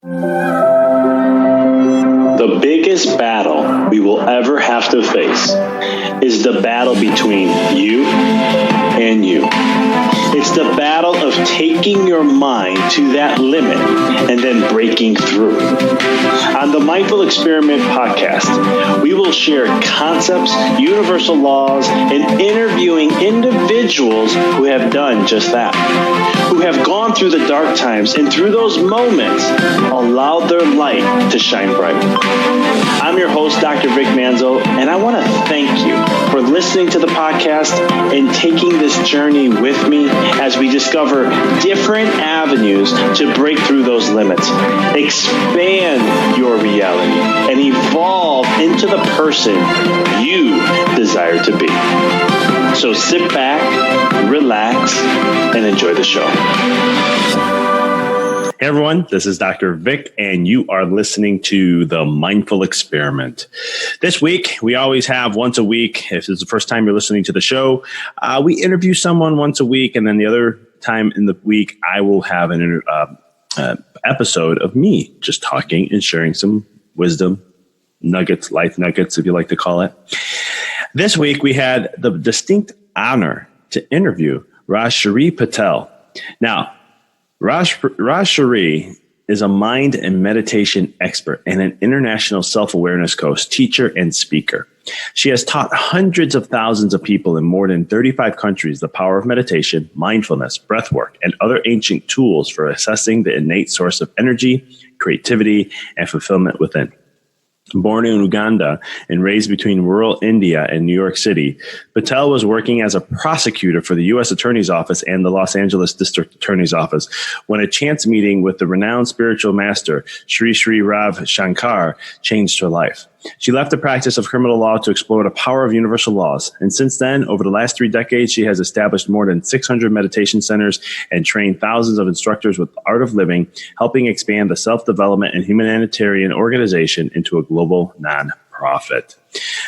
The biggest battle we will ever have to face is the battle between you and you. It's the battle of taking your mind to that limit and then breaking through. On the Mindful Experiment podcast, we will share concepts, universal laws, and interviewing individuals who have done just that, who have gone through the dark times and through those moments allowed their light to shine bright. I'm your host, Dr. Vic Manzo, and I want to thank you for listening to the podcast and taking this journey with me as we discover different avenues to break through those limits, expand your reality, and evolve into the person you desire to be. So sit back, relax, and enjoy the show. Hey everyone, this is Dr. Vic, and you are listening to The Mindful Experiment. This week, we always have once a week. If it's the first time you're listening to the show, we interview someone once a week, and then the other time in the week, I will have an episode of me just talking and sharing some wisdom nuggets, life nuggets, if you like to call it. This week, we had the distinct honor to interview Rajshree Patel. Now, Rajshree is a mind and meditation expert and an international self-awareness coach, teacher, and speaker. She has taught hundreds of thousands of people in more than 35 countries the power of meditation, mindfulness, breathwork, and other ancient tools for assessing the innate source of energy, creativity, and fulfillment within. Born in Uganda and raised between rural India and New York City, Patel was working as a prosecutor for the U.S. Attorney's Office and the Los Angeles District Attorney's Office when a chance meeting with the renowned spiritual master, Sri Sri Ravi Shankar, changed her life. She left the practice of criminal law to explore the power of universal laws. And since then, over the last 3 decades, she has established more than 600 meditation centers and trained thousands of instructors with the art of living, helping expand the self-development and humanitarian organization into a global nonprofit.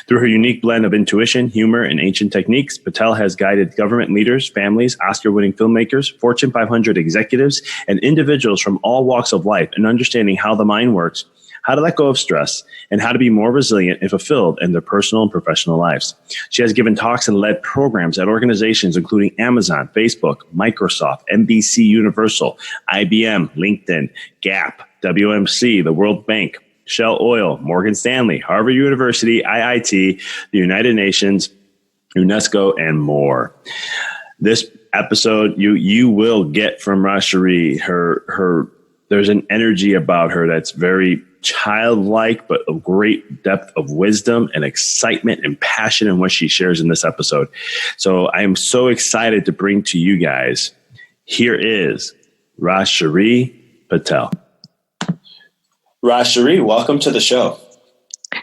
Through her unique blend of intuition, humor, and ancient techniques, Patel has guided government leaders, families, Oscar-winning filmmakers, Fortune 500 executives, and individuals from all walks of life in understanding how the mind works, how to let go of stress, and how to be more resilient and fulfilled in their personal and professional lives. She has given talks and led programs at organizations including Amazon, Facebook, Microsoft, NBC Universal, IBM, LinkedIn, Gap, WMC, the World Bank, Shell Oil, Morgan Stanley, Harvard University, IIT, the United Nations, UNESCO, and more. This episode, you will get from Rajshree, her there's an energy about her that's very childlike, but of great depth of wisdom and excitement and passion in what she shares in this episode. So I am so excited to bring to you guys, here is Rajshree Patel. Rajshree, welcome to the show.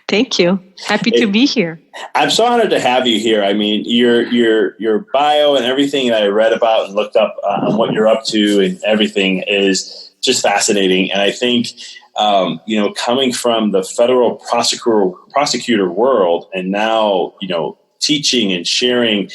Thank you. Happy to be here. I'm so honored to have you here. I mean, your bio and everything that I read about and looked up on what you're up to and everything is just fascinating. And I think, coming from the federal prosecutor world and now, teaching and sharing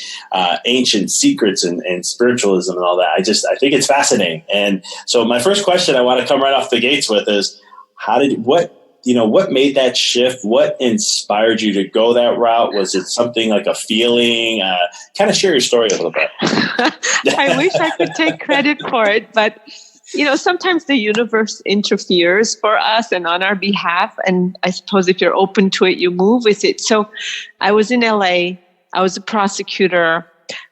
ancient secrets and spiritualism and all that, I think it's fascinating. And so my first question I want to come right off the gates with is, what made that shift? What inspired you to go that route? Was it something like a feeling? Kind of share your story a little bit. I wish I could take credit for it, but sometimes the universe interferes for us and on our behalf. And I suppose if you're open to it, you move with it. So I was in LA. I was a prosecutor.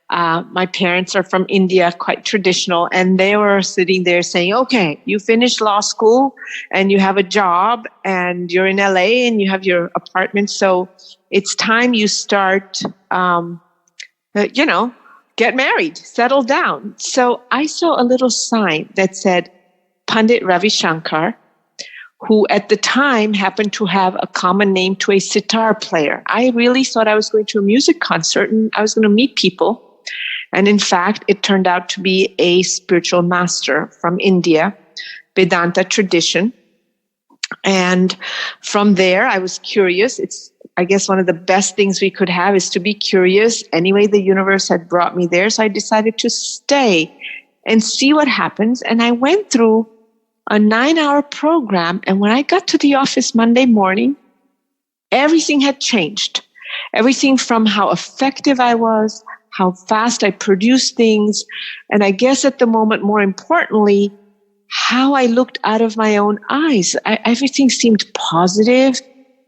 My parents are from India, quite traditional. And they were sitting there saying, okay, you finished law school and you have a job and you're in LA and you have your apartment. So it's time you start, get married, settle down. So I saw a little sign that said Pandit Ravi Shankar, who at the time happened to have a common name to a sitar player. I really thought I was going to a music concert and I was going to meet people. And in fact, it turned out to be a spiritual master from India, Vedanta tradition. And from there, I was curious. I guess one of the best things we could have is to be curious. Anyway, the universe had brought me there. So I decided to stay and see what happens. And I went through a 9-hour program. And when I got to the office Monday morning, everything had changed. Everything from how effective I was, how fast I produced things, and I guess at the moment, more importantly, how I looked out of my own eyes. Everything seemed positive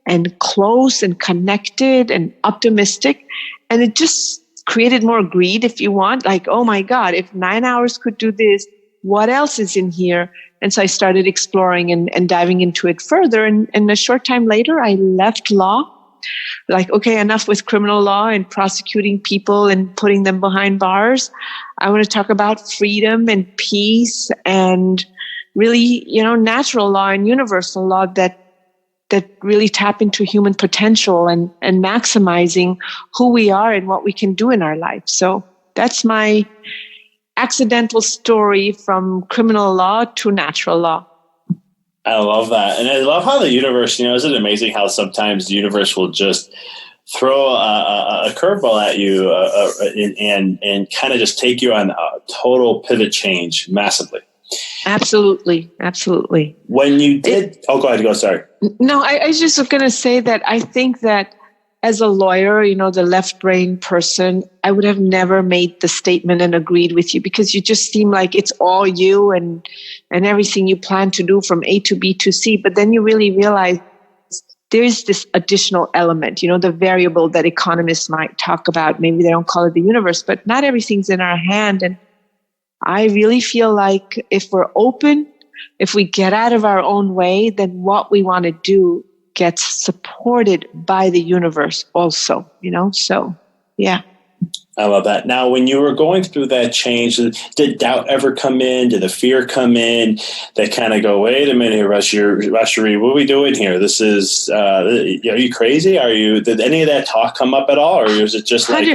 and close and connected and optimistic. And it just created more greed, if you want. Like, oh my God, if 9 hours could do this, what else is in here? And so I started exploring and diving into it further. And a short time later, I left law. Like, okay, enough with criminal law and prosecuting people and putting them behind bars. I want to talk about freedom and peace and really, natural law and universal law that really tap into human potential and maximizing who we are and what we can do in our life. So that's my accidental story from criminal law to natural law. I love that. And I love how the universe, isn't it amazing how sometimes the universe will just throw a curveball at you and kind of just take you on a total pivot change massively. Absolutely. Absolutely. When you did, go ahead, sorry. No, I was just going to say that I think that as a lawyer, the left brain person, I would have never made the statement and agreed with you because you just seem like it's all you and everything you plan to do from A to B to C. But then you really realize there's this additional element, the variable that economists might talk about. Maybe they don't call it the universe, but not everything's in our hand. And I really feel like if we're open, if we get out of our own way, then what we want to do gets supported by the universe also, so yeah. I love that. Now, when you were going through that change, did doubt ever come in? Did the fear come in? They kind of go, wait a minute, Rajshree, what are we doing here? This is, are you crazy? Did any of that talk come up at all? Or is it just like...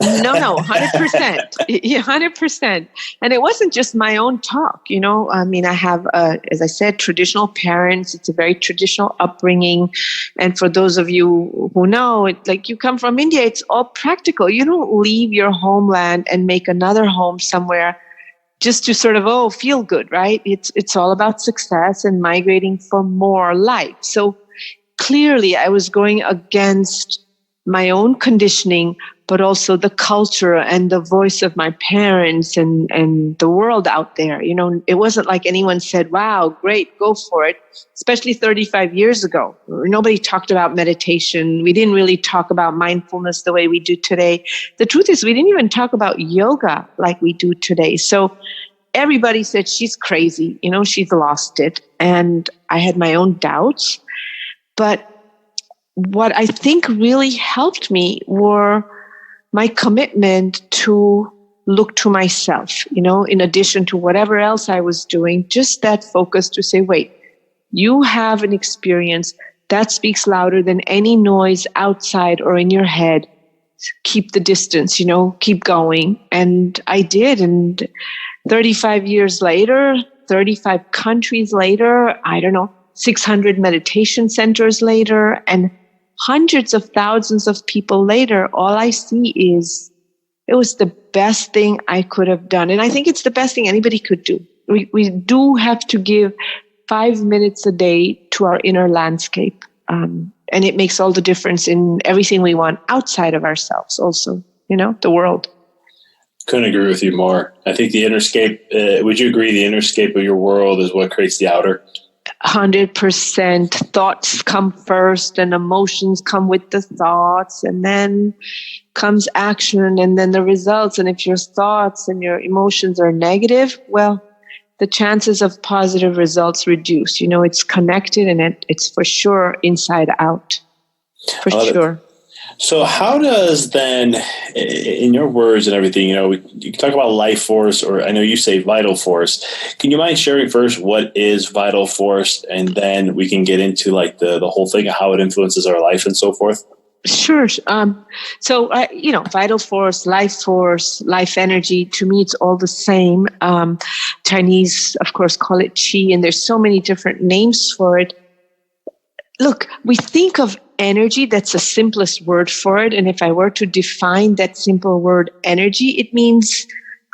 No, 100%. Yeah, 100%. And it wasn't just my own talk, I have, as I said, traditional parents. It's a very traditional upbringing. And for those of you who know, you come from India, it's all practical. You don't leave your homeland and make another home somewhere just to sort of, feel good, right? It's all about success and migrating for more life. So clearly I was going against my own conditioning, but also the culture and the voice of my parents and the world out there. It wasn't like anyone said, wow, great, go for it, especially 35 years ago. Nobody talked about meditation. We didn't really talk about mindfulness the way we do today. The truth is, we didn't even talk about yoga like we do today. So everybody said, she's crazy, she's lost it. And I had my own doubts. But what I think really helped me were my commitment to look to myself, in addition to whatever else I was doing, just that focus to say, wait, you have an experience that speaks louder than any noise outside or in your head. Keep the distance, keep going. And I did. And 35 years later, 35 countries later, 600 meditation centers later, and hundreds of thousands of people later, all I see is it was the best thing I could have done. And I think it's the best thing anybody could do. We do have to give 5 minutes a day to our inner landscape. And it makes all the difference in everything we want outside of ourselves also, the world. Couldn't agree with you more. I think the innerscape, would you agree the innerscape of your world is what creates the outer? 100%. Thoughts come first and emotions come with the thoughts, and then comes action and then the results. And if your thoughts and your emotions are negative, well, the chances of positive results reduce. It's connected, and it's for sure inside out. For sure. So how does then, in your words and everything, you can talk about life force, or I know you say vital force. Can you mind sharing first what is vital force, and then we can get into the whole thing of how it influences our life and so forth? Sure. So, vital force, life energy, to me, it's all the same. Chinese, of course, call it qi, and there's so many different names for it. Look, we think of energy, that's the simplest word for it. And if I were to define that simple word energy, it means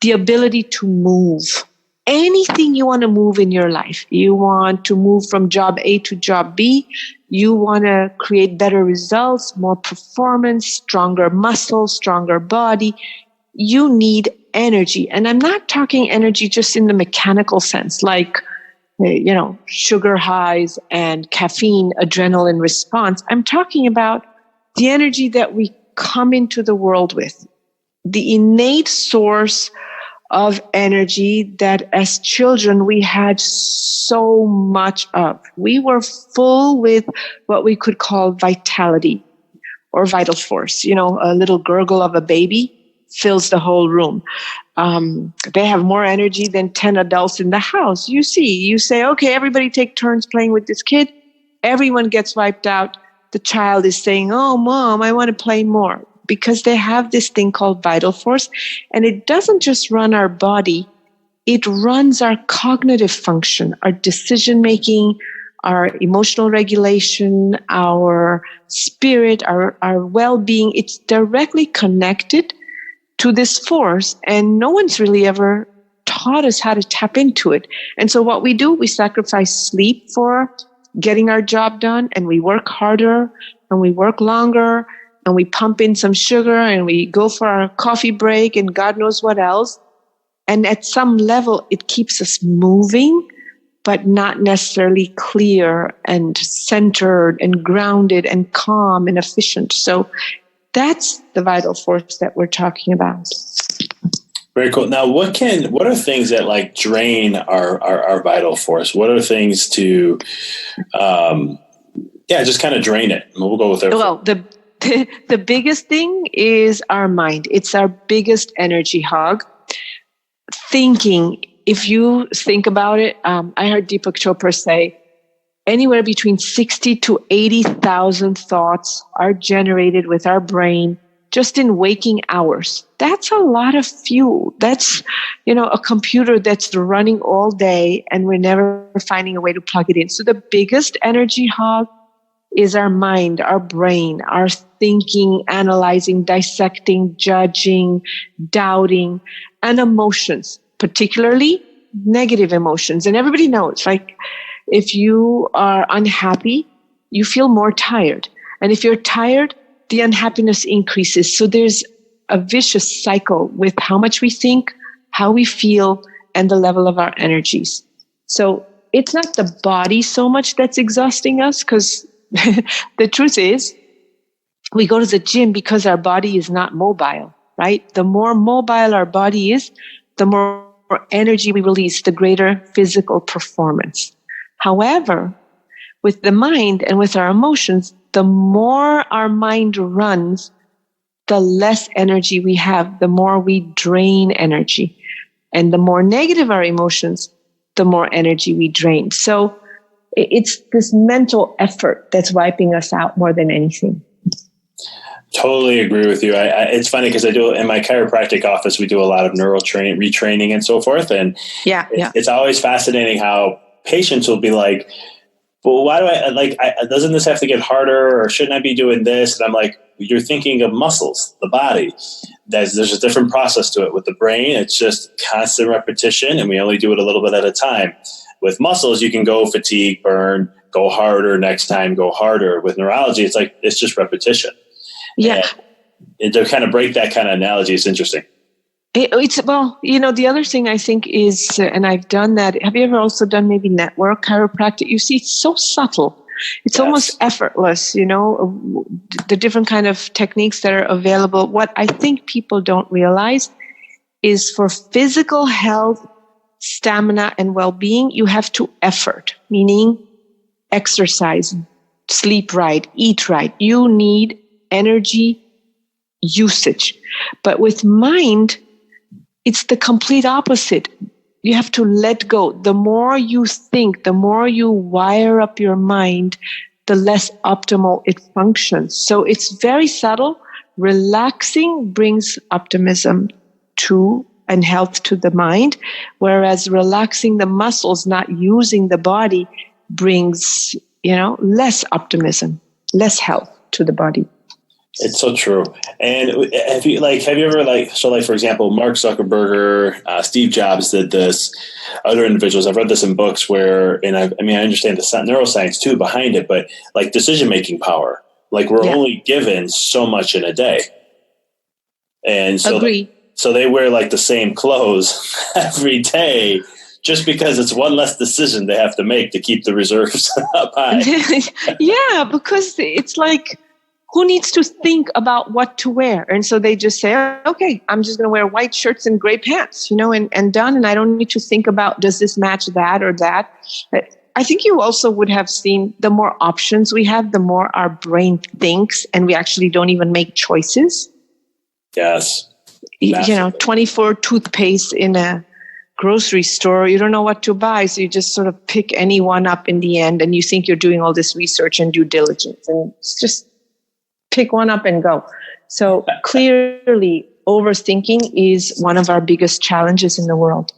the ability to move anything you want to move in your life. You want to move from job A to job B. You want to create better results, more performance, stronger muscles, stronger body. You need energy. And I'm not talking energy just in the mechanical sense, like, sugar highs and caffeine, adrenaline response. I'm talking about the energy that we come into the world with, the innate source of energy that as children we had so much of. We were full with what we could call vitality or vital force. A little gurgle of a baby fills the whole room. They have more energy than 10 adults in the house. You say, okay, everybody take turns playing with this kid. Everyone gets wiped out. The child is saying, oh, Mom, I want to play more. Because they have this thing called vital force. And it doesn't just run our body. It runs our cognitive function, our decision-making, our emotional regulation, our spirit, our well-being. It's directly connected to this force, and no one's really ever taught us how to tap into it. And so what we do, we sacrifice sleep for getting our job done, and we work harder, and we work longer, and we pump in some sugar, and we go for our coffee break, and God knows what else. And at some level, it keeps us moving, but not necessarily clear and centered and grounded and calm and efficient. So that's the vital force that we're talking about. Very cool. Now, what are things that like drain our vital force? What are things to, just kind of drain it? We'll go with it. Well, the biggest thing is our mind. It's our biggest energy hog. Thinking, if you think about it, I heard Deepak Chopra say, anywhere between 60 to 80,000 thoughts are generated with our brain just in waking hours. That's a lot of fuel. That's, a computer that's running all day and we're never finding a way to plug it in. So the biggest energy hog is our mind, our brain, our thinking, analyzing, dissecting, judging, doubting, and emotions, particularly negative emotions. And everybody knows, like, if you are unhappy, you feel more tired. And if you're tired, the unhappiness increases. So there's a vicious cycle with how much we think, how we feel, and the level of our energies. So it's not the body so much that's exhausting us, because the truth is, we go to the gym because our body is not mobile, right? The more mobile our body is, the more energy we release, the greater physical performance. However, with the mind and with our emotions, the more our mind runs, the less energy we have, the more we drain energy. And the more negative our emotions, the more energy we drain. So it's this mental effort that's wiping us out more than anything. Totally agree with you. It's funny because I do in my chiropractic office, we do a lot of retraining and so forth. And it's always fascinating how patients will be like, well, why do doesn't this have to get harder, or shouldn't I be doing this? And I'm like, you're thinking of muscles, the body. There's a different process to it. With the brain, it's just constant repetition, and we only do it a little bit at a time. With muscles, you can go fatigue, burn, go harder next time, go harder. With neurology, it's just repetition. Yeah. And to kind of break that kind of analogy, it's interesting. The other thing I think is, and I've done that. Have you ever also done maybe network chiropractic? You see, it's so subtle. It's almost effortless, the different kind of techniques that are available. What I think people don't realize is for physical health, stamina, and well-being, you have to effort, meaning exercise, sleep right, eat right. You need energy usage. But with mind, it's the complete opposite. You have to let go. The more you think, the more you wire up your mind, the less optimal it functions. So it's very subtle. Relaxing brings optimism and health to the mind, whereas relaxing the muscles, not using the body, brings, less optimism, less health to the body. It's so true. And have you ever for example, Mark Zuckerberg, Steve Jobs did this, other individuals, I've read this in books where, and I understand the neuroscience too behind it, but like decision-making power, like we're only given so much in a day. And so, so they wear like the same clothes every day just because it's one less decision they have to make to keep the reserves up high. Yeah, because it's like, who needs to think about what to wear? And so they just say, okay, I'm just going to wear white shirts and gray pants, and done. And I don't need to think about, does this match that or that? I think you also would have seen the more options we have, the more our brain thinks, and we actually don't even make choices. Yes. 24 toothpaste in a grocery store, you don't know what to buy. So you just sort of pick any one up in the end, and you think you're doing all this research and due diligence, and it's just pick one up and go. So clearly, overthinking is one of our biggest challenges in the world.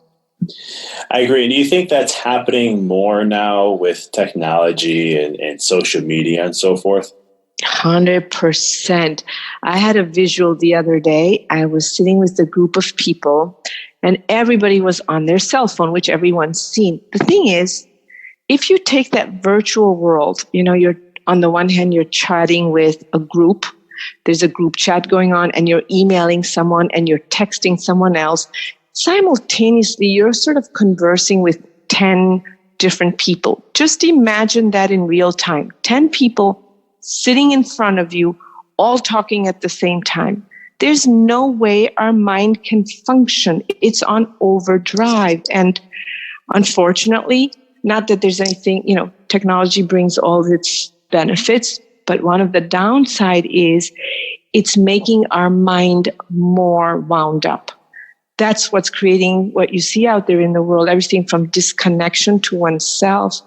I agree. And do you think that's happening more now with technology and social media and so forth? 100%. I had a visual the other day. I was sitting with a group of people, and everybody was on their cell phone, which everyone's seen. The thing is, if you take that virtual world, you're on the one hand, you're chatting with a group. There's a group chat going on, and you're emailing someone and you're texting someone else. Simultaneously, you're sort of conversing with 10 different people. Just imagine that in real time. 10 people sitting in front of you, all talking at the same time. There's no way our mind can function. It's on overdrive. And unfortunately, not that there's anything, technology brings all its benefits, but one of the downside is it's making our mind more wound up. That's what's creating what you see out there in the world, everything from disconnection to oneself,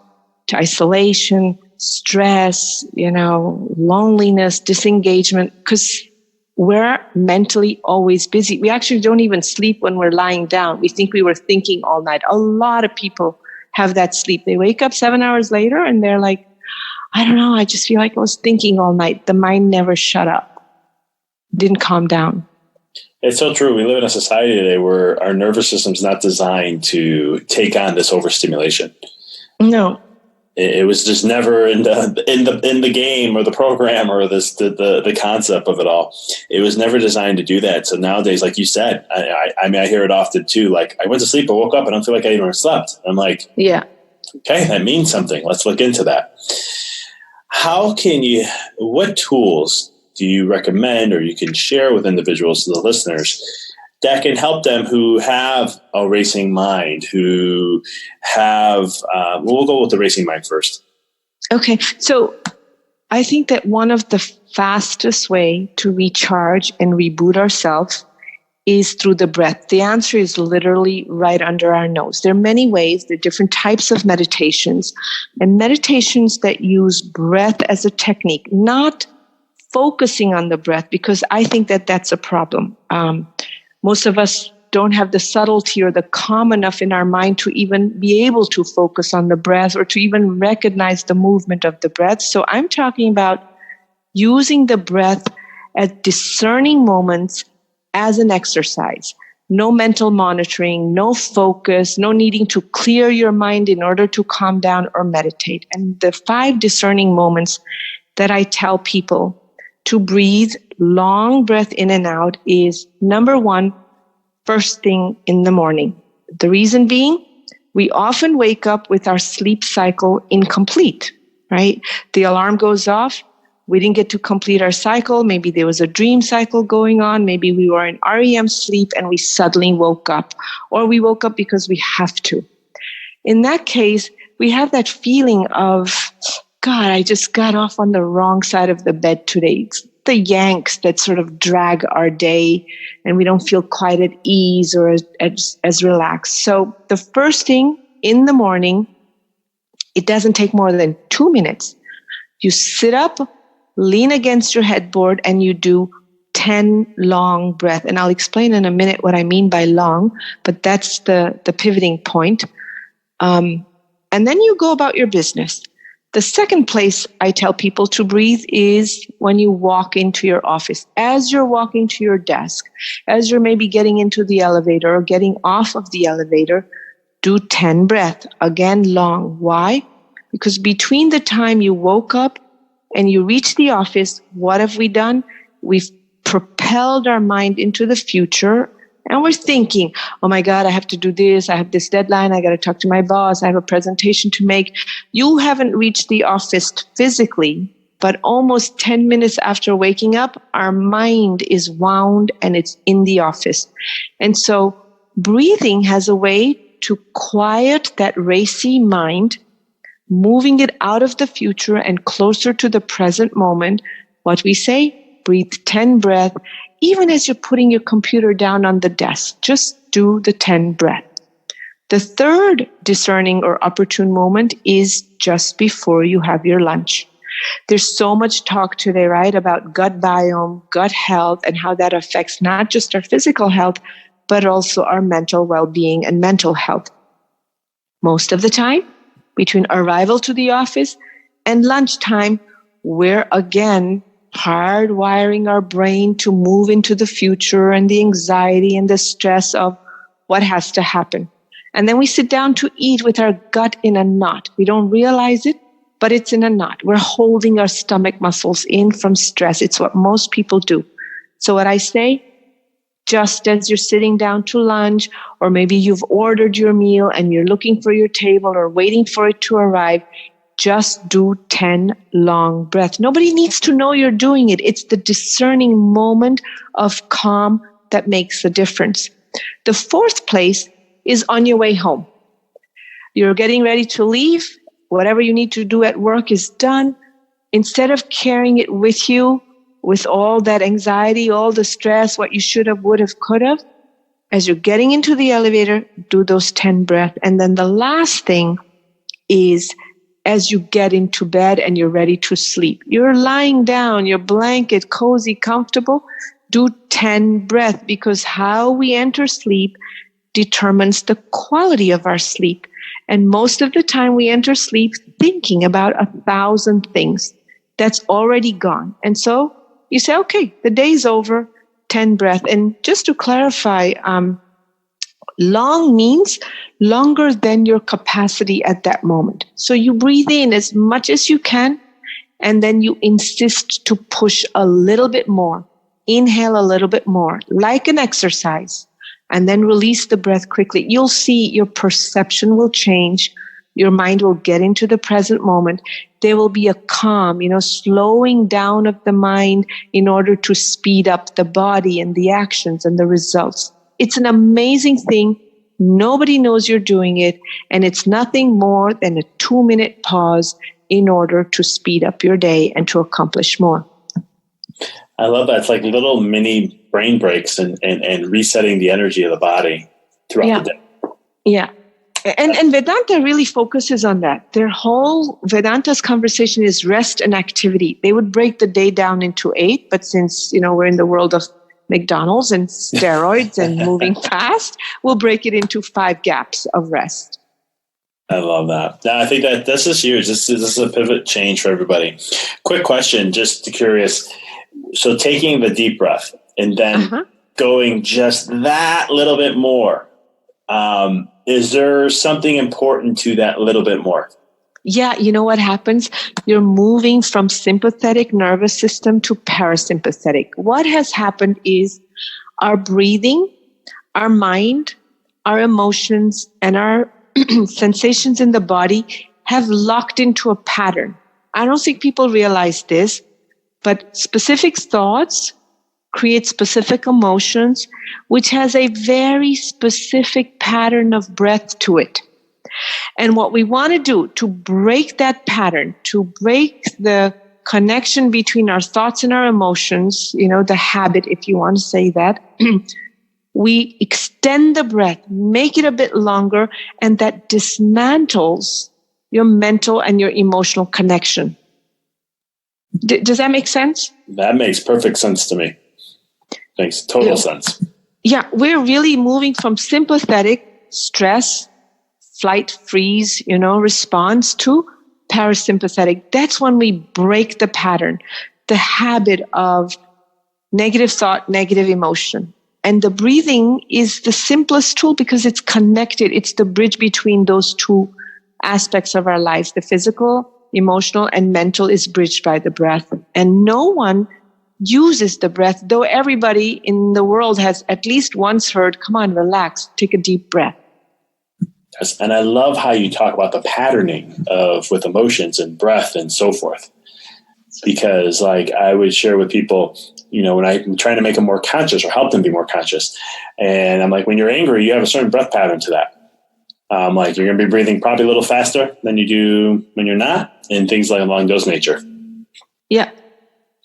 to isolation, stress, loneliness, disengagement, because we're mentally always busy. We actually don't even sleep when we're lying down. We think we were thinking all night. A lot of people have that sleep. They wake up 7 hours later and they're like, I don't know, I just feel like I was thinking all night. The mind never shut up, didn't calm down. It's so true. We live in a society today where our nervous system's not designed to take on this overstimulation. No. It was just never in the game or the program or the concept of it all. It was never designed to do that. So nowadays, like you said, I hear it often too. Like, I went to sleep, I woke up, I don't feel like I even slept. I'm like, yeah, okay, that means something. Let's look into that. What tools do you recommend or you can share with individuals, the listeners, that can help them who have a racing mind, who have, we'll go with the racing mind first. Okay. So I think that one of the fastest way to recharge and reboot ourselves is through the breath. The answer is literally right under our nose. There are many ways. There are different types of meditations, and meditations that use breath as a technique, not focusing on the breath, because I think that that's a problem. Most of us don't have the subtlety or the calm enough in our mind to even be able to focus on the breath or to even recognize the movement of the breath. So I'm talking about using the breath at discerning moments as an exercise. No mental monitoring, no focus, no needing to clear your mind in order to calm down or meditate. And the 5 discerning moments that I tell people to breathe long breath in and out is, number 1, first thing in the morning. The reason being, we often wake up with our sleep cycle incomplete, right? The alarm goes off. We didn't get to complete our cycle. Maybe there was a dream cycle going on. Maybe we were in REM sleep and we suddenly woke up, or we woke up because we have to. In that case, we have that feeling of, God, I just got off on the wrong side of the bed today. It's the yanks that sort of drag our day, and we don't feel quite at ease or as relaxed. So the first thing in the morning, it doesn't take more than 2 minutes. You sit up, lean against your headboard, and you do 10 long breaths. And I'll explain in a minute what I mean by long, but that's the pivoting point. And then you go about your business. The second place I tell people to breathe is when you walk into your office. As you're walking to your desk, as you're maybe getting into the elevator or getting off of the elevator, do 10 breaths. Again, long. Why? Because between the time you woke up and you reach the office, what have we done? We've propelled our mind into the future. And we're thinking, oh my God, I have to do this. I have this deadline. I got to talk to my boss. I have a presentation to make. You haven't reached the office physically, but almost 10 minutes after waking up, our mind is wound and it's in the office. And so breathing has a way to quiet that racy mind, moving it out of the future and closer to the present moment. What we say, breathe 10 breaths. Even as you're putting your computer down on the desk, just do the 10 breaths. The third discerning or opportune moment is just before you have your lunch. There's so much talk today, right, about gut biome, gut health, and how that affects not just our physical health, but also our mental well-being and mental health. Most of the time, between arrival to the office and lunchtime, we're again hardwiring our brain to move into the future and the anxiety and the stress of what has to happen. And then we sit down to eat with our gut in a knot. We don't realize it, but it's in a knot. We're holding our stomach muscles in from stress. It's what most people do. So what I say, just as you're sitting down to lunch, or maybe you've ordered your meal and you're looking for your table or waiting for it to arrive, just do 10 long breaths. Nobody needs to know you're doing it. It's the discerning moment of calm that makes the difference. The fourth place is on your way home. You're getting ready to leave. Whatever you need to do at work is done. Instead of carrying it with you, with all that anxiety, all the stress, what you should have, would have, could have, as you're getting into the elevator, do those 10 breaths. And then the last thing is as you get into bed and you're ready to sleep. You're lying down, your blanket, cozy, comfortable. Do 10 breaths, because how we enter sleep determines the quality of our sleep. And most of the time we enter sleep thinking about 1,000 things that's already gone. And so you say, okay, the day's over, 10 breaths. And just to clarify, long means longer than your capacity at that moment. So you breathe in as much as you can, and then you insist to push a little bit more. Inhale a little bit more, like an exercise, and then release the breath quickly. You'll see your perception will change. Your mind will get into the present moment. There will be a calm, slowing down of the mind in order to speed up the body and the actions and the results. It's an amazing thing. Nobody knows you're doing it, and it's nothing more than a 2-minute pause in order to speed up your day and to accomplish more. I love that. It's like little mini brain breaks and resetting the energy of the body throughout the day. Yeah. And Vedanta really focuses on that. Their whole Vedanta's conversation is rest and activity. They would break the day down into 8, but since, we're in the world of McDonald's and steroids and moving fast, we'll break it into 5 gaps of rest. I love that. I think that this is huge. This is a pivot change for everybody. Quick question, just curious. So taking the deep breath and then going just that little bit more, is there something important to that little bit more? Yeah, you know what happens? You're moving from sympathetic nervous system to parasympathetic. What has happened is our breathing, our mind, our emotions, and our sensations in the body have locked into a pattern. I don't think people realize this, but specific thoughts create specific emotions, which has a very specific pattern of breath to it. And what we want to do to break that pattern, to break the connection between our thoughts and our emotions, the habit, if you want to say that, we extend the breath, make it a bit longer, and that dismantles your mental and your emotional connection. Does that make sense? That makes perfect sense to me. Makes total sense. Yeah, we're really moving from sympathetic stress, flight, freeze, response to parasympathetic. That's when we break the pattern, the habit of negative thought, negative emotion. And the breathing is the simplest tool because it's connected. It's the bridge between those two aspects of our lives. The physical, emotional, and mental is bridged by the breath. And no one uses the breath, though everybody in the world has at least once heard, come on, relax, take a deep breath. Yes, and I love how you talk about the patterning of with emotions and breath and so forth. Because like I would share with people, when I'm trying to make them more conscious or help them be more conscious. And I'm like, when you're angry, you have a certain breath pattern to that. Like you're going to be breathing probably a little faster than you do when you're not, and things like along those nature. Yeah.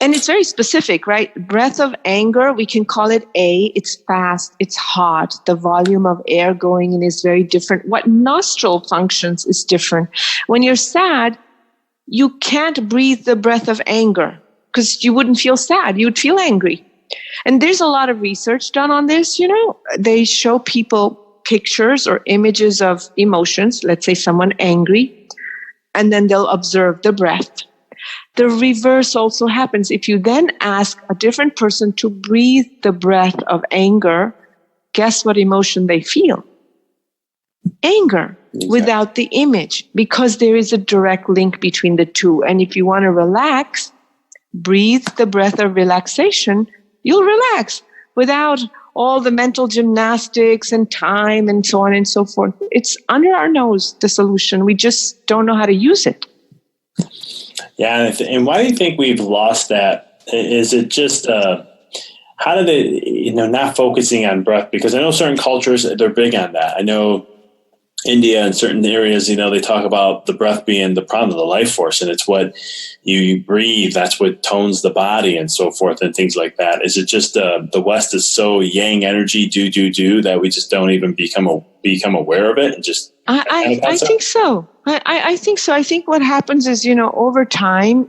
And it's very specific, right? Breath of anger, we can call it A. It's fast, it's hot. The volume of air going in is very different. What nostril functions is different. When you're sad, you can't breathe the breath of anger because you wouldn't feel sad. You would feel angry. And there's a lot of research done on this. They show people pictures or images of emotions, let's say someone angry, and then they'll observe the breath. The reverse also happens. If you then ask a different person to breathe the breath of anger, guess what emotion they feel? Anger. Exactly. Without the image, because there is a direct link between the two. And if you want to relax, breathe the breath of relaxation, you'll relax without all the mental gymnastics and time and so on and so forth. It's under our nose, the solution. We just don't know how to use it. Yeah, and why do you think we've lost that? Is it just how do they, not focusing on breath? Because I know certain cultures, they're big on that. I know India and certain areas, they talk about the breath being the life force, and it's what you breathe. That's what tones the body and so forth and things like that. Is it just the West is so yang energy, do that we just don't even become aware of it and just? I think so. I think so. I think what happens is, over time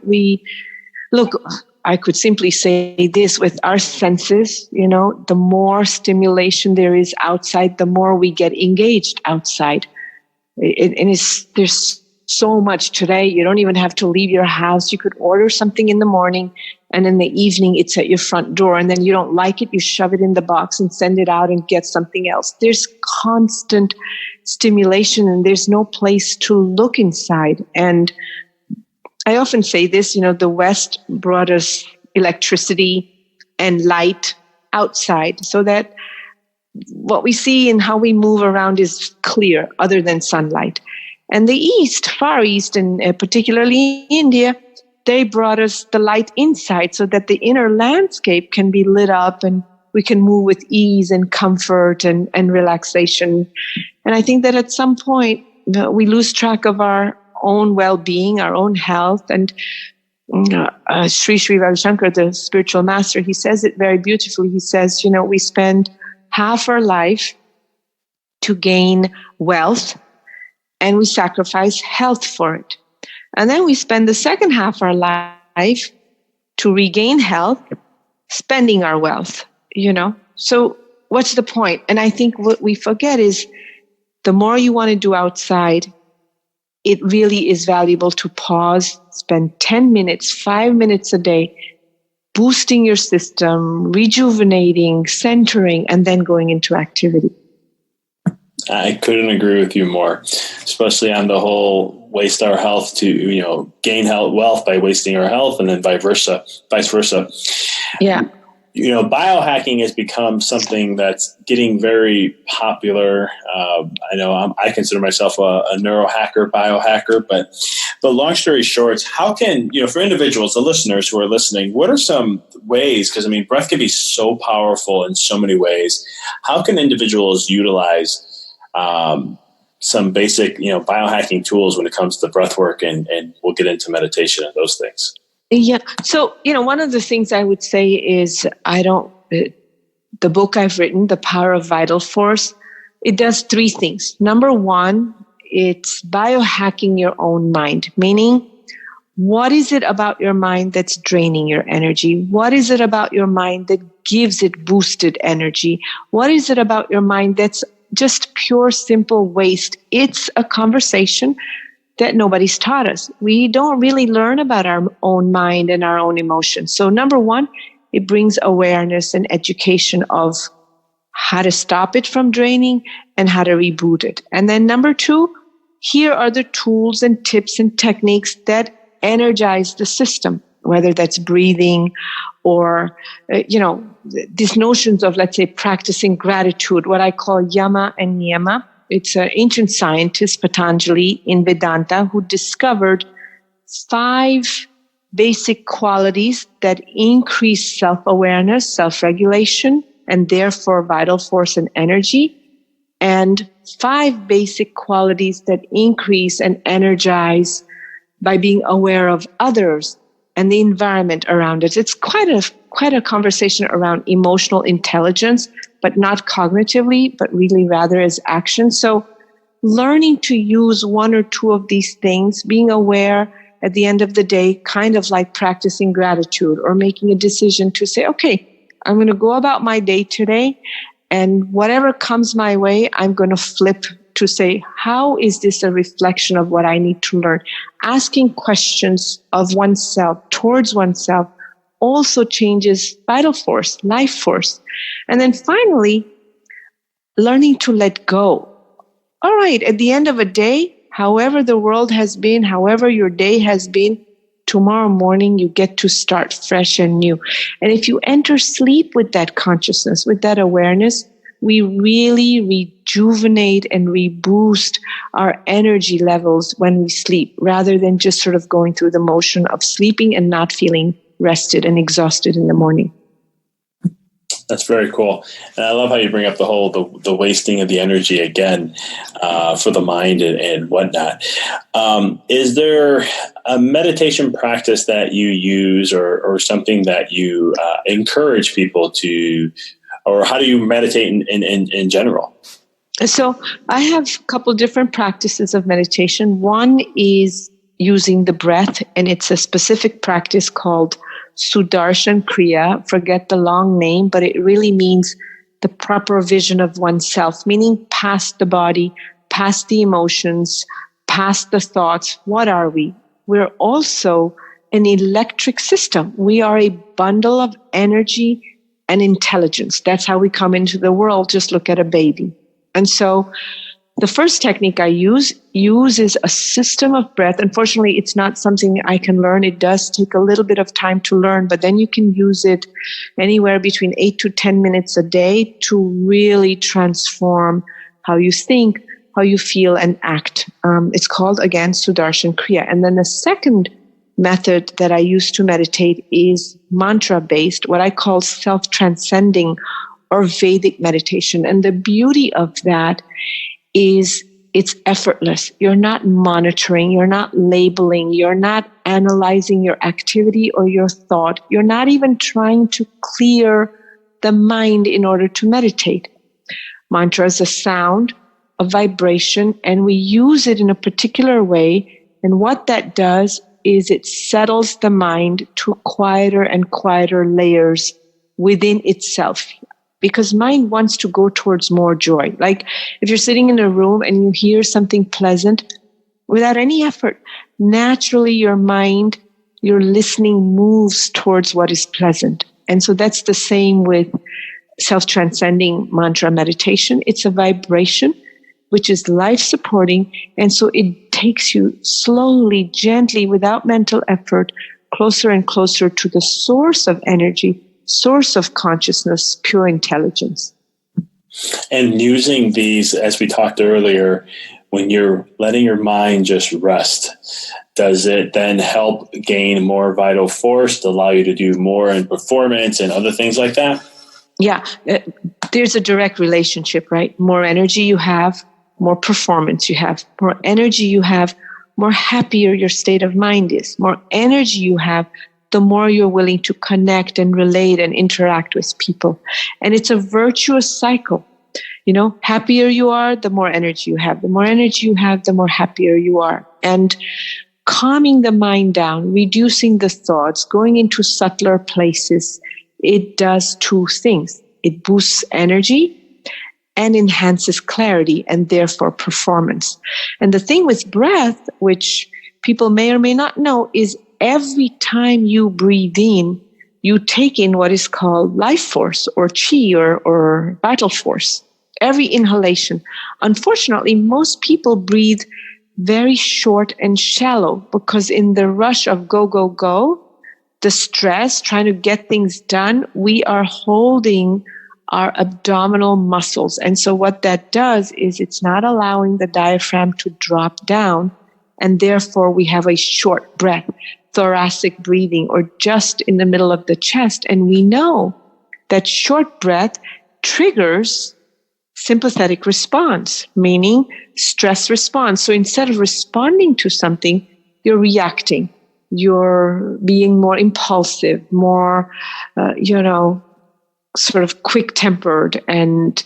I could simply say this with our senses, the more stimulation there is outside, the more we get engaged outside. There's so much today. You don't even have to leave your house. You could order something in the morning and in the evening it's at your front door, and then you don't like it, you shove it in the box and send it out and get something else. There's constant stimulation and there's no place to look inside. And I often say this, the West brought us electricity and light outside so that what we see and how we move around is clear other than sunlight. And the East, Far East, and particularly India, they brought us the light inside so that the inner landscape can be lit up and we can move with ease and comfort and relaxation. And I think that at some point we lose track of our own well-being, our own health. And Sri Sri Ravi Shankar, the spiritual master, he says it very beautifully. He says, we spend half our life to gain wealth and we sacrifice health for it. And then we spend the second half of our life to regain health, spending our wealth, So what's the point? And I think what we forget is the more you want to do outside, it really is valuable to pause, spend 10 minutes, 5 minutes a day, boosting your system, rejuvenating, centering, and then going into activity. I couldn't agree with you more, especially on the whole waste our health to, gain wealth by wasting our health, and then vice versa. Yeah. Biohacking has become something that's getting very popular. I know I consider myself a neurohacker, biohacker, but long story short, how can, for individuals, the listeners who are listening, what are some ways, because breath can be so powerful in so many ways. How can individuals utilize some basic, biohacking tools when it comes to breath work, and we'll get into meditation and those things? Yeah. So, one of the things I would say is the book I've written, The Power of Vital Force, it does three things. Number one, it's biohacking your own mind, meaning what is it about your mind that's draining your energy? What is it about your mind that gives it boosted energy? What is it about your mind that's just pure, simple waste? It's a conversation that nobody's taught us. We don't really learn about our own mind and our own emotions. So number one, it brings awareness and education of how to stop it from draining and how to reboot it. And then number two, here are the tools and tips and techniques that energize the system, whether that's breathing or, these notions of, let's say, practicing gratitude, what I call yama and niyama. It's an ancient scientist, Patanjali, in Vedanta, who discovered 5 basic qualities that increase self-awareness, self-regulation, and therefore vital force and energy, and 5 basic qualities that increase and energize by being aware of others and the environment around us. It's quite a conversation around emotional intelligence, but not cognitively, but really rather as action. So learning to use 1 or 2 of these things, being aware at the end of the day, kind of like practicing gratitude or making a decision to say, okay, I'm going to go about my day today, and whatever comes my way, I'm going to flip to say, how is this a reflection of what I need to learn? Asking questions of oneself, towards oneself, also changes vital force, life force. And then finally, learning to let go. All right, at the end of a day, however the world has been, however your day has been, tomorrow morning you get to start fresh and new. And if you enter sleep with that consciousness, with that awareness, we really rejuvenate and reboost our energy levels when we sleep, rather than just sort of going through the motion of sleeping and not feeling rested and exhausted in the morning. That's very cool. And I love how you bring up the wasting of the energy again for the mind and whatnot. Is there a meditation practice that you use or something that you encourage people to, or how do you meditate in general? So I have a couple different practices of meditation. One is using the breath, and it's a specific practice called Sudarshan Kriya. Forget the long name, but it really means the proper vision of oneself, meaning past the body, past the emotions, past the thoughts. What are we? We're also an electric system. We are a bundle of energy and intelligence. That's how we come into the world. Just look at a baby. And so the first technique I uses a system of breath. Unfortunately, it's not something I can learn. It does take a little bit of time to learn, but then you can use it anywhere between 8 to 10 minutes a day to really transform how you think, how you feel, and act. It's called, again, Sudarshan Kriya. And then the second method that I use to meditate is mantra-based, what I call self-transcending or Vedic meditation. And the beauty of that is it's effortless. You're not monitoring, you're not labeling, you're not analyzing your activity or your thought. You're not even trying to clear the mind in order to meditate. Mantra is a sound, a vibration, and we use it in a particular way. And what that does is it settles the mind to quieter and quieter layers within itself. Because mind wants to go towards more joy. Like if you're sitting in a room and you hear something pleasant, without any effort, naturally your mind, your listening moves towards what is pleasant. And so that's the same with self-transcending mantra meditation. It's a vibration which is life-supporting. And so it takes you slowly, gently, without mental effort, closer and closer to the source of energy, source of consciousness, pure intelligence. And using these, as we talked earlier, when you're letting your mind just rest, does it then help gain more vital force to allow you to do more in performance and other things like that? Yeah, there's a direct relationship, right? More energy you have, more performance you have. More energy you have, more happier your state of mind is. More energy you have, the more you're willing to connect and relate and interact with people. And it's a virtuous cycle. You know, happier you are, the more energy you have. The more energy you have, the more happier you are. And calming the mind down, reducing the thoughts, going into subtler places, it does 2 things. It boosts energy and enhances clarity and therefore performance. And the thing with breath, which people may or may not know, is every time you breathe in, you take in what is called life force or chi or vital force. Every inhalation. Unfortunately, most people breathe very short and shallow because in the rush of go, go, go, the stress, trying to get things done, we are holding our abdominal muscles. And so what that does is it's not allowing the diaphragm to drop down, and therefore we have a short breath, thoracic breathing, or just in the middle of the chest. And we know that short breath triggers sympathetic response, meaning stress response. So instead of responding to something, you're reacting. You're being more impulsive, more, sort of quick-tempered. And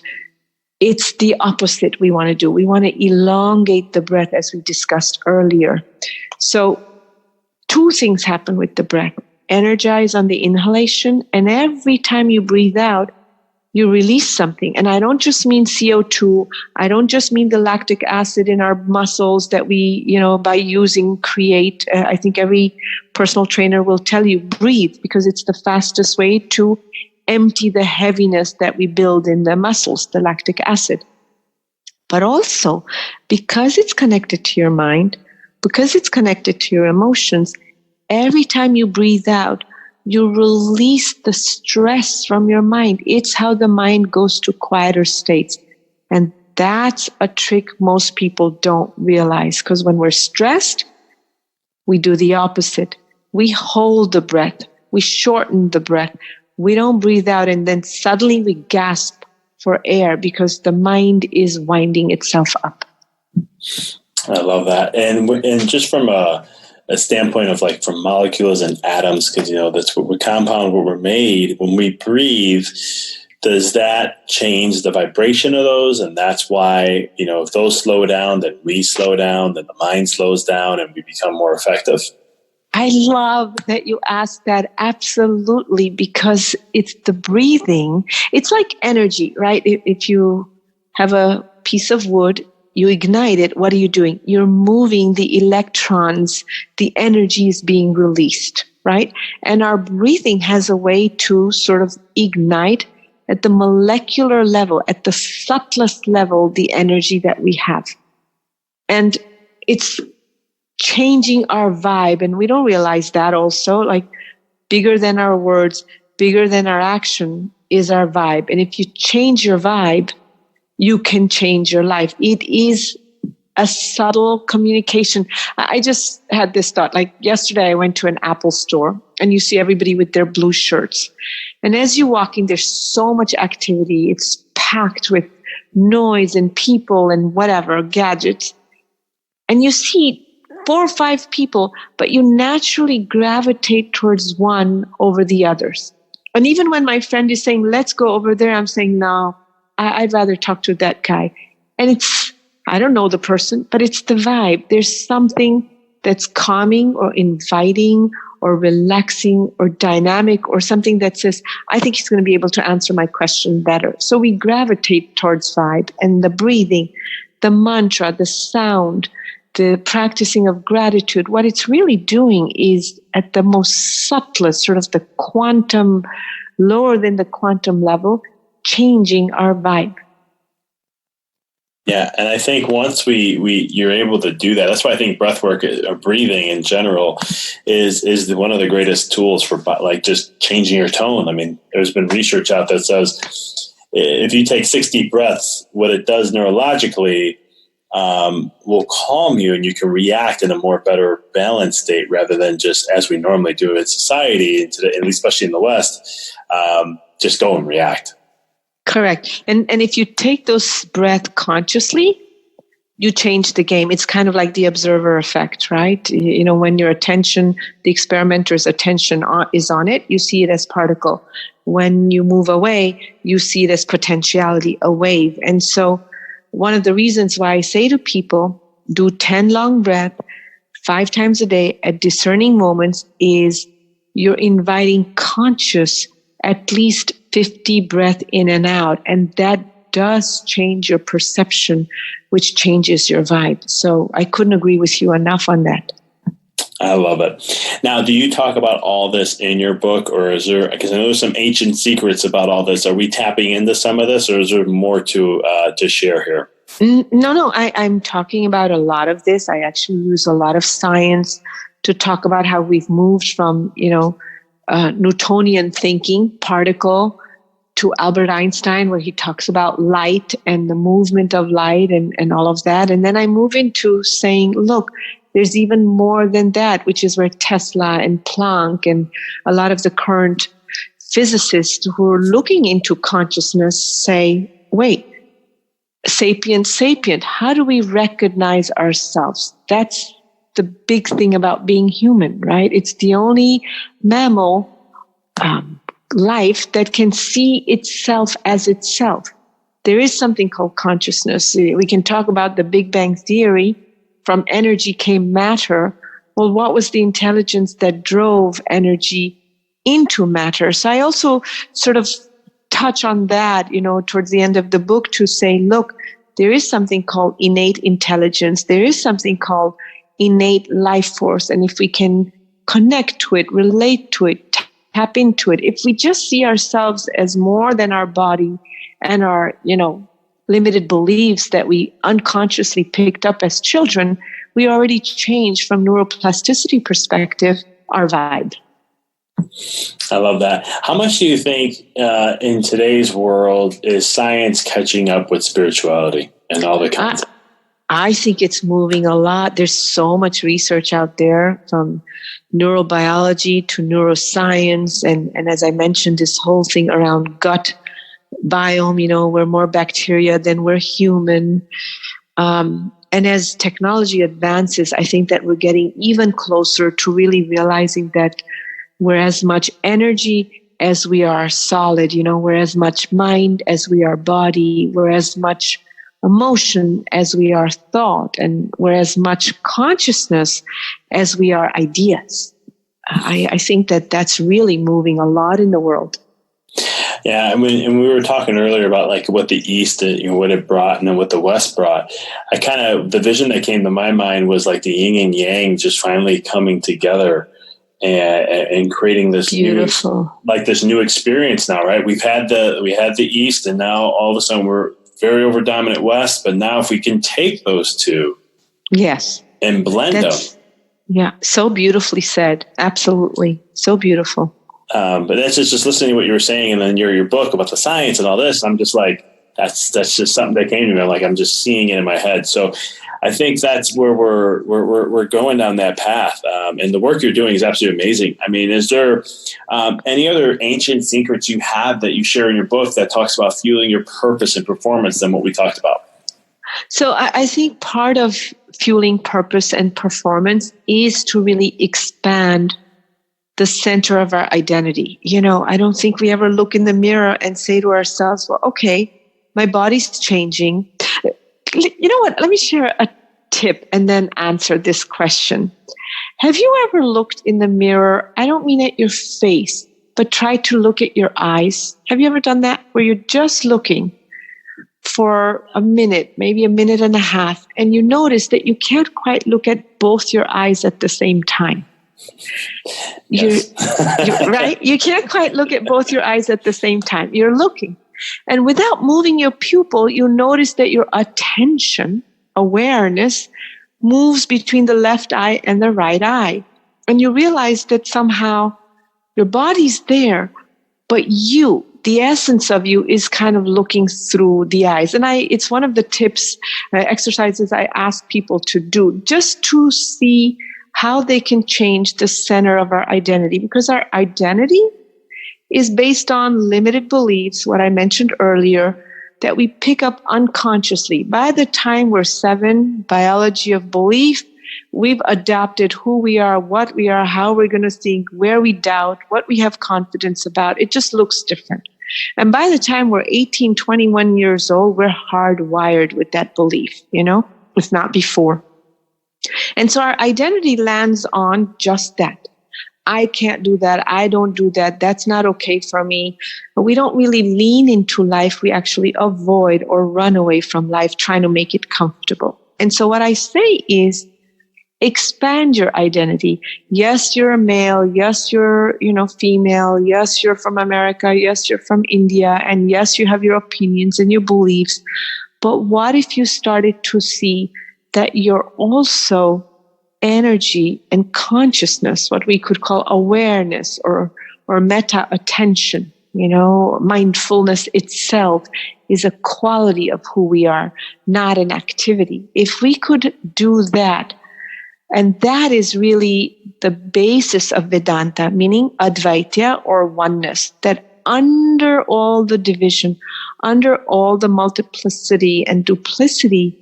it's the opposite we want to do. We want to elongate the breath, as we discussed earlier. So two things happen with the breath. Energize on the inhalation, and every time you breathe out, you release something. And I don't just mean CO2. I don't just mean the lactic acid in our muscles that we, by using create. I think every personal trainer will tell you, breathe, because it's the fastest way to empty the heaviness that we build in the muscles, the lactic acid. But also, because it's connected to your mind, because it's connected to your emotions, every time you breathe out, you release the stress from your mind. It's how the mind goes to quieter states. And that's a trick most people don't realize, because when we're stressed, we do the opposite. We hold the breath. We shorten the breath. We don't breathe out, and then suddenly we gasp for air because the mind is winding itself up. I love that. And just from a standpoint of like from molecules and atoms, because that's what we compound, what we're made. When we breathe, does that change the vibration of those? And that's why if those slow down, then we slow down, then the mind slows down, and we become more effective. I love that you asked that. Absolutely, because it's the breathing. It's like energy, right? If you have a piece of wood, you ignite it, what are you doing? You're moving the electrons, the energy is being released, right? And our breathing has a way to sort of ignite at the molecular level, at the subtlest level, the energy that we have. And it's changing our vibe, and we don't realize that also, like bigger than our words, bigger than our action is our vibe. And if you change your vibe, you can change your life. It is a subtle communication. I just had this thought, like yesterday I went to an Apple store and you see everybody with their blue shirts. And as you walk in, there's so much activity. It's packed with noise and people and whatever, gadgets. And you see 4 or 5 people, but you naturally gravitate towards one over the others. And even when my friend is saying, let's go over there, I'm saying, no, I'd rather talk to that guy. And I don't know the person, but it's the vibe. There's something that's calming or inviting or relaxing or dynamic or something that says, I think he's going to be able to answer my question better. So we gravitate towards vibe, and the breathing, the mantra, the sound, the practicing of gratitude. What it's really doing is at the most subtlest, sort of the quantum, lower than the quantum level, changing our vibe. Yeah, and I think once you're able to do that, that's why I think breath work or breathing in general is one of the greatest tools for like just changing your tone. I mean, there's been research out that says if you take 60 breaths, what it does neurologically will calm you, and you can react in a more better balanced state rather than just as we normally do in society, and especially in the West, just go and react. Correct. And if you take those breaths consciously, you change the game. It's kind of like the observer effect, right? When your attention, the experimenter's attention is on it, you see it as particle. When you move away, you see it as potentiality, a wave. And so one of the reasons why I say to people, do 10 long breaths 5 times a day at discerning moments is you're inviting conscious at least 50 breaths in and out. And that does change your perception, which changes your vibe. So I couldn't agree with you enough on that. I love it. Now, do you talk about all this in your book, or is there, because I know there's some ancient secrets about all this. Are we tapping into some of this, or is there more to share here? No, I'm talking about a lot of this. I actually use a lot of science to talk about how we've moved from, Newtonian thinking, particle, to Albert Einstein, where he talks about light and the movement of light and all of that. And then I move into saying, look, there's even more than that, which is where Tesla and Planck and a lot of the current physicists who are looking into consciousness say, wait, sapient, how do we recognize ourselves? That's the big thing about being human, right? It's the only mammal life that can see itself as itself. There is something called consciousness. We can talk about the Big Bang Theory. From energy came matter. Well, what was the intelligence that drove energy into matter? So I also sort of touch on that, towards the end of the book to say, look, there is something called innate intelligence. There is something called innate life force. And if we can connect to it, relate to it, tap into it, if we just see ourselves as more than our body and our, limited beliefs that we unconsciously picked up as children, we already changed from neuroplasticity perspective our vibe. I love that. How much do you think in today's world is science catching up with spirituality and all the concepts? I think it's moving a lot. There's so much research out there, from neurobiology to neuroscience. And as I mentioned, this whole thing around gut biome, we're more bacteria than we're human. And as technology advances, I think that we're getting even closer to really realizing that we're as much energy as we are solid, we're as much mind as we are body, we're as much emotion as we are thought, and we're as much consciousness as we are ideas. I think that that's really moving a lot in the world. Yeah, and we were talking earlier about like what the East, what it brought, and then what the West brought. The vision that came to my mind was like the yin and yang just finally coming together and creating this beautiful, this new experience now, right? We had the East, and now all of a sudden we're very over dominant West. But now if we can take those two, yes, and blend them, yeah, so beautifully said, absolutely, so beautiful. But that's just listening to what you were saying, and then your book about the science and all this. I'm just like, that's just something that came to me. I'm just seeing it in my head. So I think that's where we're going down that path. And the work you're doing is absolutely amazing. I mean, is there any other ancient secrets you have that you share in your book that talks about fueling your purpose and performance than what we talked about? So I think part of fueling purpose and performance is to really expand the center of our identity. I don't think we ever look in the mirror and say to ourselves, well, okay, my body's changing. You know what? Let me share a tip and then answer this question. Have you ever looked in the mirror? I don't mean at your face, but try to look at your eyes. Have you ever done that, where you're just looking for a minute, maybe a minute and a half, and you notice that you can't quite look at both your eyes at the same time? Yes. You're right? You can't quite look at both your eyes at the same time. You're looking. And without moving your pupil, you notice that your attention, awareness, moves between the left eye and the right eye. And you realize that somehow your body's there, but you, the essence of you, is kind of looking through the eyes. And it's one of the tips, exercises I ask people to do, just to see how they can change the center of our identity. Because our identity is based on limited beliefs, what I mentioned earlier, that we pick up unconsciously. By the time we're 7, biology of belief, we've adopted who we are, what we are, how we're going to think, where we doubt, what we have confidence about. It just looks different. And by the time we're 18, 21 years old, we're hardwired with that belief, if not before. And so our identity lands on just that, I can't do that. I don't do that. That's not okay for me. But we don't really lean into life. We actually avoid or run away from life, trying to make it comfortable. And so what I say is, expand your identity. Yes, you're a male. Yes, you're, female. Yes, you're from America. Yes, you're from India. And yes, you have your opinions and your beliefs. But what if you started to see that you're also energy and consciousness, what we could call awareness or meta attention? Mindfulness itself is a quality of who we are, not an activity. If we could do that, and that is really the basis of Vedanta, meaning Advaita or oneness, that under all the division, under all the multiplicity and duplicity,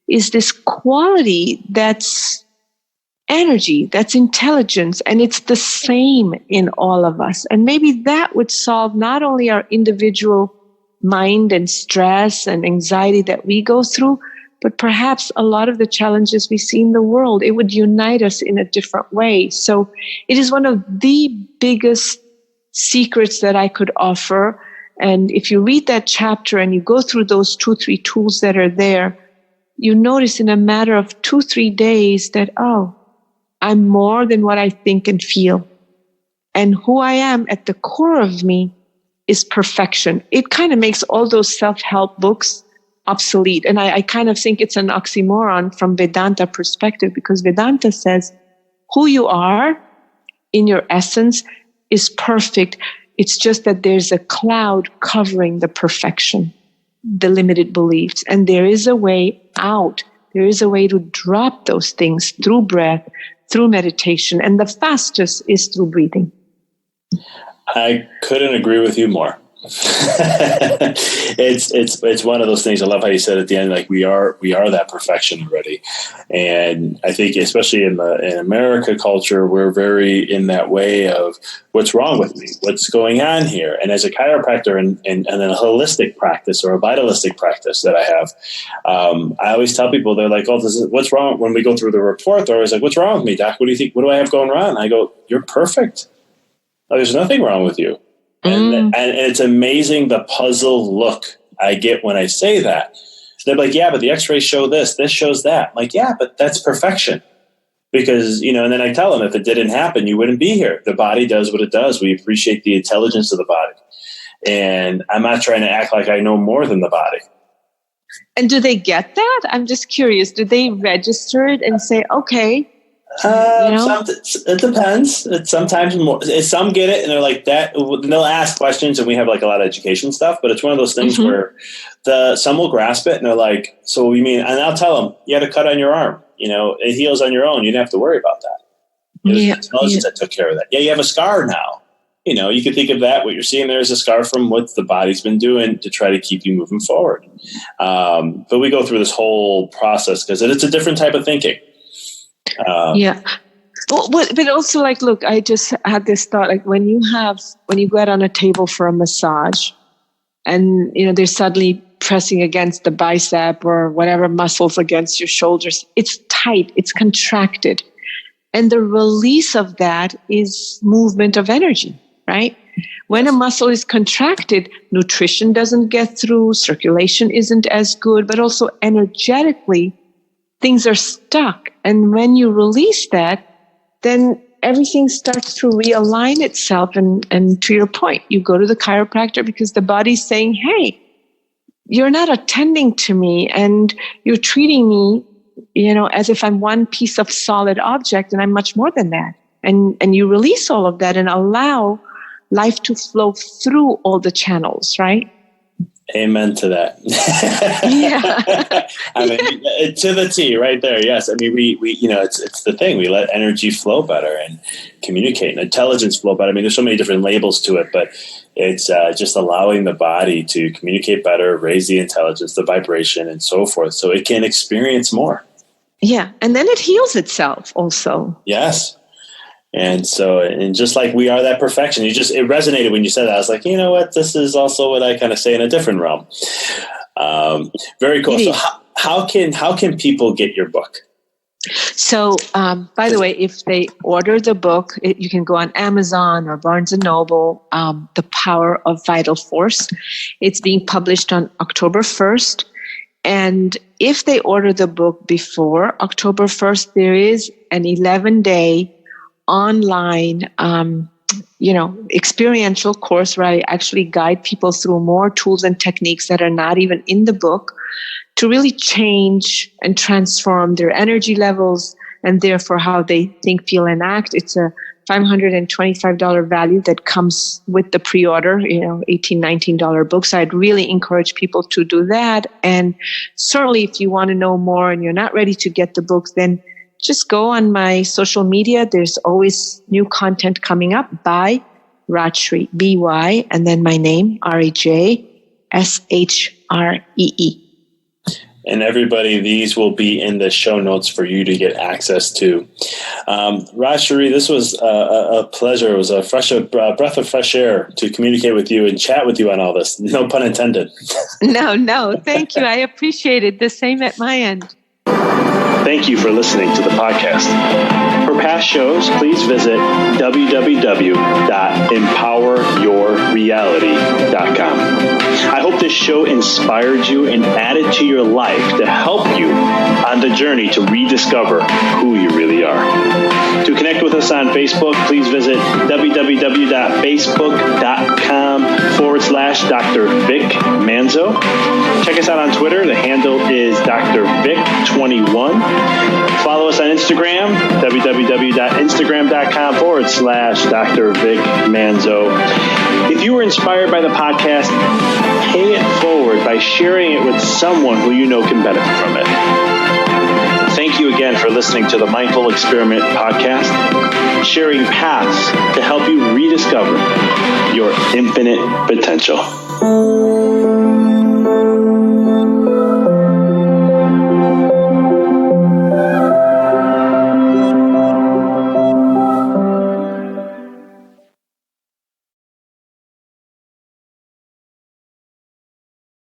is this quality that's energy, that's intelligence, and it's the same in all of us. And maybe that would solve not only our individual mind and stress and anxiety that we go through, but perhaps a lot of the challenges we see in the world. It would unite us in a different way. So it is one of the biggest secrets that I could offer. And if you read that chapter and you go through those 2-3 tools that are there, you notice in a matter of 2-3 days that, I'm more than what I think and feel. And who I am at the core of me is perfection. It kind of makes all those self-help books obsolete. And I kind of think it's an oxymoron from Vedanta perspective, because Vedanta says who you are in your essence is perfect. It's just that there's a cloud covering the perfection, the limited beliefs. And there is a way out. There is a way to drop those things through breath, through meditation. And the fastest is through breathing. I couldn't agree with you more. It's one of those things. I love how you said at the end, like we are that perfection already. And I think especially in America culture, we're very in that way of what's wrong with me, what's going on here. And as a chiropractor and a holistic practice or a vitalistic practice that I have, I always tell people, they're like, what's wrong? When we go through the report, they're always like, what's wrong with me, doc? What do you think? What do I have going wrong? I go, you're perfect. There's nothing wrong with you. And it's amazing the puzzle look I get when I say that. They're like, yeah, but the x-rays show this shows that. I'm like, yeah, but that's perfection. Because, and then I tell them, if it didn't happen, you wouldn't be here. The body does what it does. We appreciate the intelligence of the body. And I'm not trying to act like I know more than the body. And do they get that? I'm just curious. Do they register it and say, okay, it depends. It's sometimes more. Some get it and they're like that. They'll ask questions, and we have like a lot of education stuff. But it's one of those things where some will grasp it and they're like, "So what do you mean?" And I'll tell them, "You had a cut on your arm. It heals on your own. You didn't have to worry about that. It was the intelligence that took care of that. Yeah, you have a scar now. You can think of that. What you're seeing there is a scar from what the body's been doing to try to keep you moving forward. But we go through this whole process because it's a different type of thinking." But also, like, look, I just had this thought, like when you go out on a table for a massage and, they're suddenly pressing against the bicep or whatever muscles against your shoulders, it's tight, it's contracted. And the release of that is movement of energy, right? When a muscle is contracted, nutrition doesn't get through, circulation isn't as good, but also energetically, things are stuck. And when you release that, then everything starts to realign itself. And to your point, you go to the chiropractor because the body's saying, hey, you're not attending to me and you're treating me, as if I'm one piece of solid object and I'm much more than that. And you release all of that and allow life to flow through all the channels, right? Amen to that. I mean, to the T right there. Yes. I mean, we it's the thing. We let energy flow better and communicate and intelligence flow better. I mean, there's so many different labels to it, but it's just allowing the body to communicate better, raise the intelligence, the vibration and so forth. So it can experience more. Yeah. And then it heals itself also. Yes. And so, and just like we are that perfection, it resonated when you said that. I was like, you know what? This is also what I kind of say in a different realm. Very cool. So how can people get your book? So, by the way, if they order the book, you can go on Amazon or Barnes & Noble, The Power of Vital Force. It's being published on October 1st. And if they order the book before October 1st, there is an 11-day online, experiential course where I actually guide people through more tools and techniques that are not even in the book to really change and transform their energy levels and therefore how they think, feel, and act. It's a $525 value that comes with the pre-order, $18, $19 book. So I'd really encourage people to do that. And certainly if you want to know more and you're not ready to get the book, then just go on my social media. There's always new content coming up by Rajshree, B-Y, and then my name, R-A-J-S-H-R-E-E. And everybody, these will be in the show notes for you to get access to. Rajshree, this was a pleasure. It was a breath of fresh air to communicate with you and chat with you on all this. No pun intended. No. Thank you. I appreciate it. The same at my end. Thank you for listening to the podcast. For past shows, please visit www.empoweryourreality.com. I hope this show inspired you and added to your life to help you on the journey to rediscover who you really are. To connect with us on Facebook, please visit www.facebook.com/Dr. Vic Manzo. Check us out on Twitter. The handle is Dr. Vic21. Follow us on Instagram, www.instagram.com/Dr. Vic Manzo. If you were inspired by the podcast, pay it forward by sharing it with someone who you know can benefit from it. Thank you again for listening to the Mindful Experiment podcast, sharing paths to help you rediscover your infinite potential.